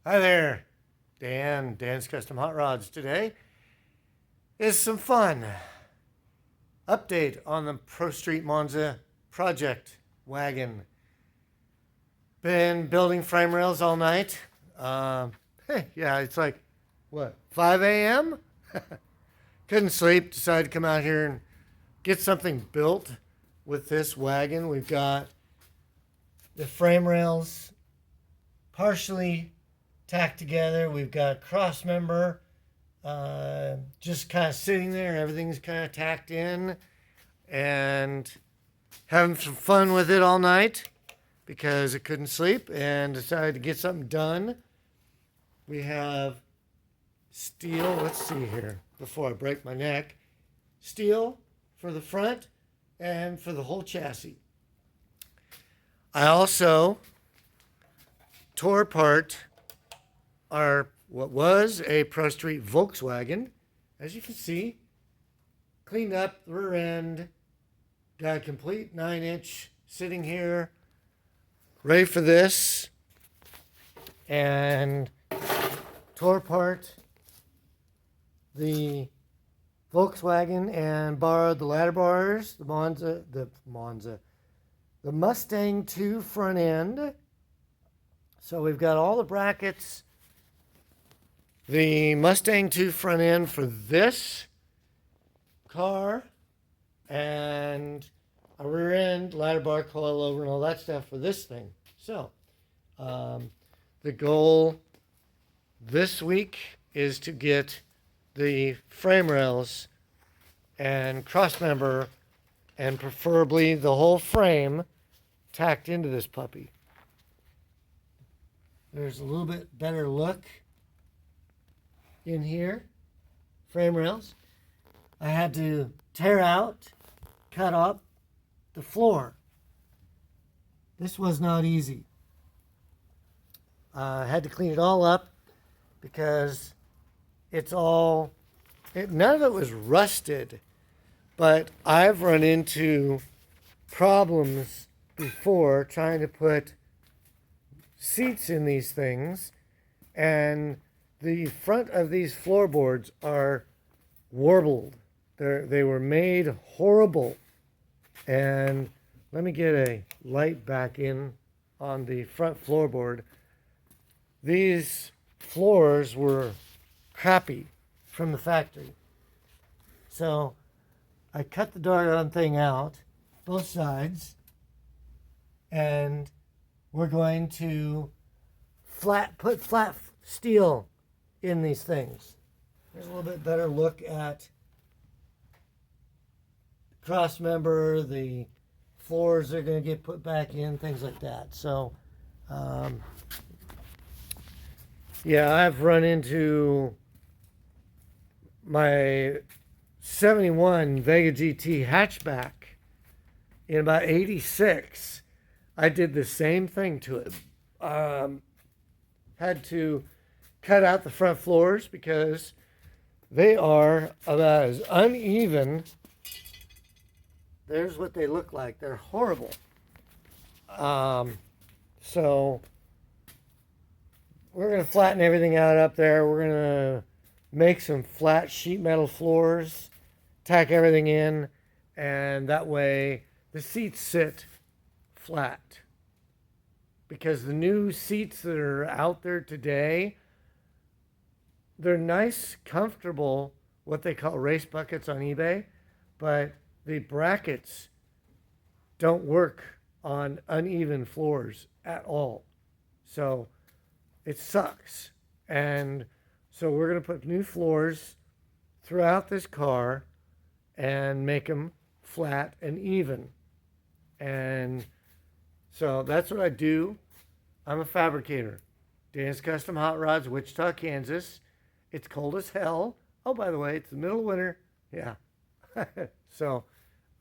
Hi there, Dan's Custom Hot Rods. Today is some fun. Update on the Pro Street Monza project wagon. Been building frame rails all night. Yeah, it's like, what, 5 a.m.? Couldn't sleep, decided to come out here and get something built with this wagon. We've got the frame rails partially tacked together. We've got cross member just kind of sitting there. Everything's kind of tacked in, and having some fun with it all night because I couldn't sleep and decided to get something done. We have steel. Let's see here before I break my neck. Steel for the front and for the whole chassis. I also tore apart what was a Pro Street Volkswagen. As you can see, cleaned up the rear end, got a complete 9-inch sitting here, ready for this, and tore apart the Volkswagen and borrowed the ladder bars, the Mustang 2 front end. So we've got all the brackets, the Mustang 2 front end for this car, and a rear end, ladder bar, coilover, and all that stuff for this thing. So the goal this week is to get the frame rails and cross member and preferably the whole frame tacked into this puppy. There's a little bit better look in here. Frame rails. I had to tear out, cut up the floor. This was not easy. I had to clean it all up because none of it was rusted, but I've run into problems before trying to put seats in these things, and the front of these floorboards are warbled. They were made horrible. And let me get a light back in on the front floorboard. These floors were crappy from the factory. So I cut the doggone thing out, both sides, and we're going to put flat steel in these things. There's a little bit better look at the cross member, the floors are going to get put back in, things like that. So, yeah, I've run into my 71 Vega GT hatchback in about 86. I did the same thing to it. Had to cut out the front floors because they are about as uneven. There's what they look like. They're horrible. So we're going to flatten everything out up there. We're going to make some flat sheet metal floors, tack everything in, and that way the seats sit flat. Because the new seats that are out there today, they're nice, comfortable, what they call race buckets on eBay, but the brackets don't work on uneven floors at all. So it sucks. And so we're going to put new floors throughout this car and make them flat and even. And so that's what I do. I'm a fabricator. Dan's Custom Hot Rods, Wichita, Kansas. It's cold as hell. Oh, by the way, it's the middle of winter. Yeah. So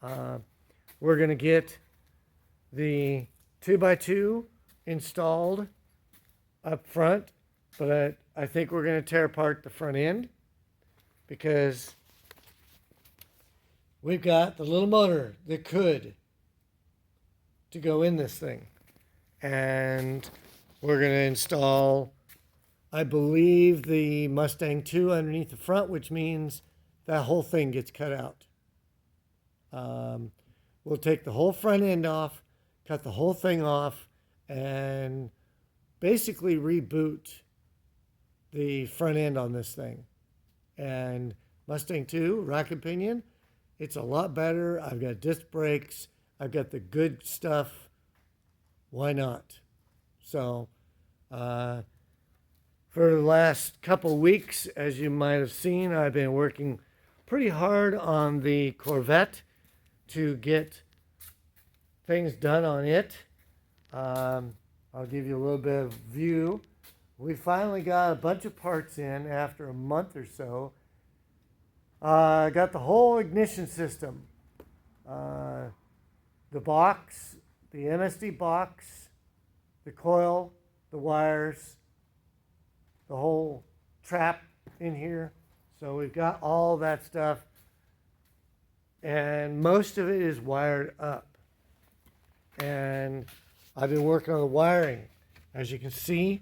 we're going to get the 2x2 installed up front, but I think we're going to tear apart the front end because we've got the little motor that could to go in this thing. And we're going to install I believe, the Mustang 2 underneath the front, which means that whole thing gets cut out. We'll take the whole front end off, cut the whole thing off, and basically reboot the front end on this thing. And Mustang 2, rocket pinion, it's a lot better. I've got disc brakes. I've got the good stuff. Why not? So, for the last couple weeks, as you might have seen, I've been working pretty hard on the Corvette to get things done on it. I'll give you a little bit of view. We finally got a bunch of parts in after a month or so. Got the whole ignition system. The box, the MSD box, the coil, the wires, the whole trap in here. So we've got all that stuff. And most of it is wired up. And I've been working on the wiring. As you can see,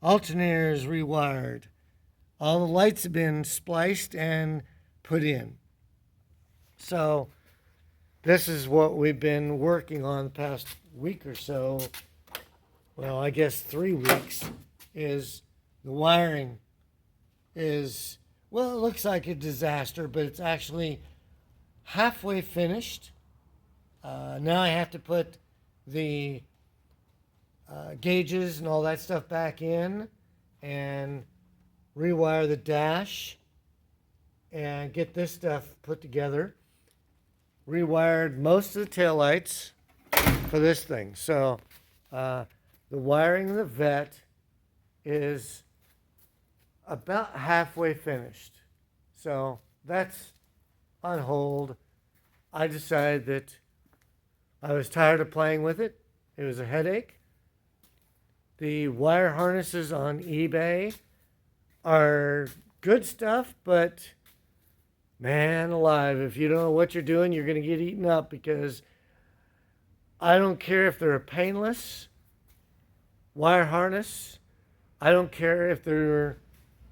alternator is rewired. All the lights have been spliced and put in. So this is what we've been working on the past week or so. Well, I guess 3 weeks. Is the wiring is, well, it looks like a disaster, but it's actually halfway finished. Now I have to put the gauges and all that stuff back in and rewire the dash and get this stuff put together. Rewired most of the taillights for this thing. So the wiring of the Vet is about halfway finished. So that's on hold. I decided that I was tired of playing with it. It was a headache. The wire harnesses on eBay are good stuff, but man alive, if you don't know what you're doing, you're going to get eaten up, because I don't care if they're a painless wire harness. I don't care if they're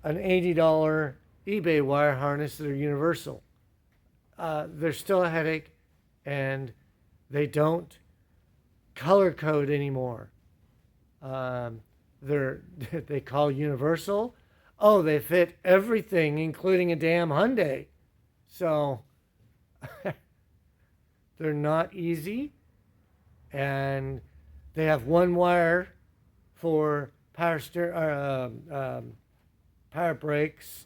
an $80 eBay wire harness that are universal. They're still a headache, and they don't color code anymore. They call universal. Oh, they fit everything, including a damn Hyundai. So they're not easy, and they have one wire for power brakes.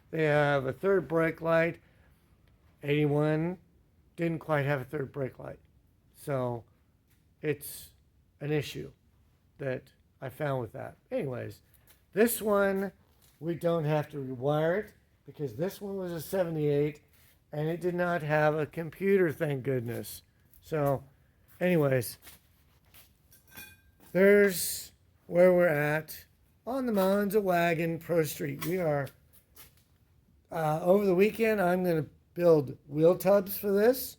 They have a third brake light. 81 didn't quite have a third brake light. So it's an issue that I found with that. Anyways, this one, we don't have to rewire it, because this one was a 78 and it did not have a computer, thank goodness. So anyways, there's where we're at on the Monza Wagon Pro Street. We are, over the weekend, I'm going to build wheel tubs for this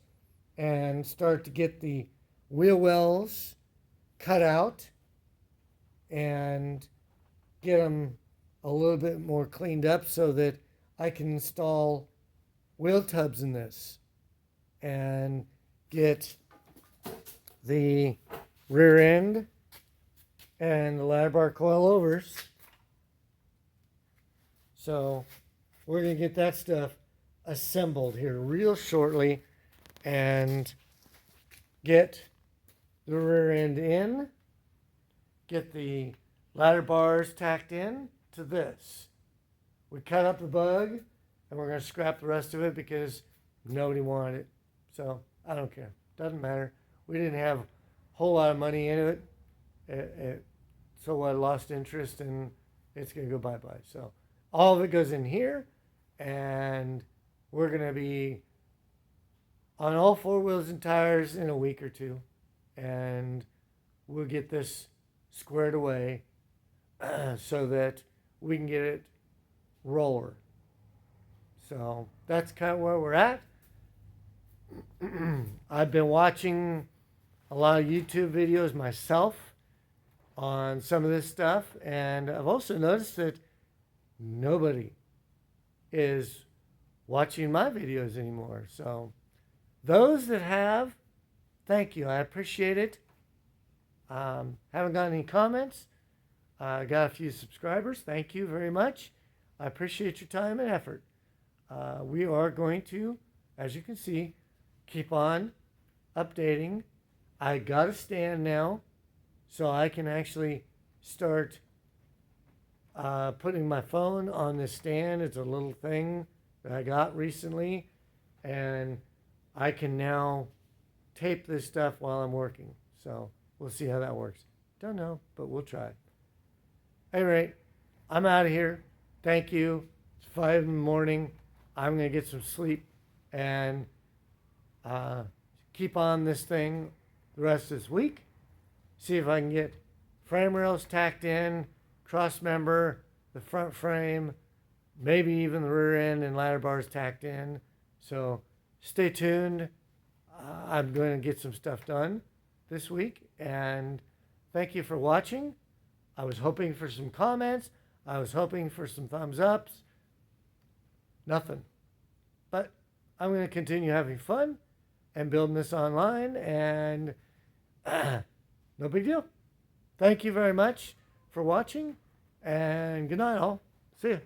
and start to get the wheel wells cut out and get them a little bit more cleaned up so that I can install wheel tubs in this and get the rear end and the ladder bar coilovers. So we're going to get that stuff assembled here real shortly and get the rear end in, get the ladder bars tacked in to this. We cut up the bug and we're going to scrap the rest of it because nobody wanted it. So I don't care. Doesn't matter. We didn't have a whole lot of money into it. So I lost interest and it's going to go bye-bye. So all of it goes in here, and we're going to be on all four wheels and tires in a week or two. And we'll get this squared away so that we can get it roller. So that's kind of where we're at. I've been watching a lot of YouTube videos myself, on some of this stuff. And I've also noticed that nobody is watching my videos anymore. So those that have, thank you. I appreciate it. Haven't got any comments. Got a few subscribers. Thank you very much. I appreciate your time and effort. We are going to, as you can see, keep on updating. I got a stand now, so I can actually start putting my phone on this stand. It's a little thing that I got recently, and I can now tape this stuff while I'm working. So we'll see how that works. Don't know, but we'll try. At any rate, I'm out of here. Thank you. It's 5 in the morning. I'm going to get some sleep and keep on this thing the rest of this week. See if I can get frame rails tacked in, cross member, the front frame, maybe even the rear end and ladder bars tacked in. So stay tuned. I'm going to get some stuff done this week. And thank you for watching. I was hoping for some comments. I was hoping for some thumbs ups. Nothing. But I'm going to continue having fun and building this online, and no big deal. Thank you very much for watching, and good night all. See ya.